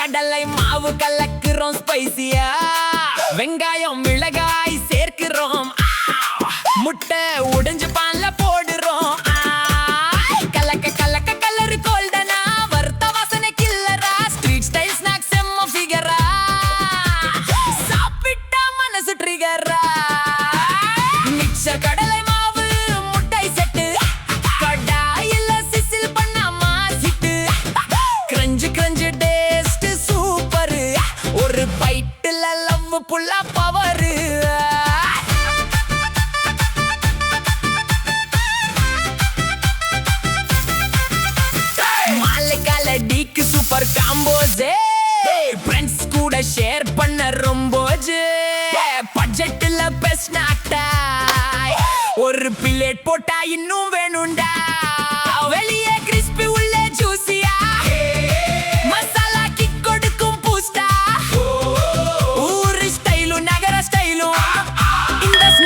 கடலை மாவு கலக்குறோம் ஸ்பைசியா, வெங்காயம் மிளகாய் சேர்க்கிறோம், முட்டை உடைஞ்சு பால்ல போடுறோம், கலக்க கலக்க கலரு கோல்டனா, வறுத்த வாசனை கில்லரா, ஸ்ட்ரீட் ஸ்டைல் ஸ்நாக்ஸ் செம்ம ஃபிகரா, சாப்பிட்டா மனசு ட்ரிகரா. மிக்சர் கடலை மாவு முட்டை செட்டு, கடாயில சிசில் பண்ண மாசிட்டு, கிரஞ்சு கிரஞ்சு டேஸ்ட் சூப்பர், ஒரு பைட்டுல லவ் புல்லா பவரு. மாலைக்காலடிக்கு சூப்பர் காம்போஸ், ஃப்ரெண்ட்ஸ் கூட ஷேர் பண்ண ரொம்போஜ், பட்ஜெட்ல பெஸ்ட் ஸ்நாக் டாய், ஒரு பிளேட் போட்டா இன்னும் வேணும்டா.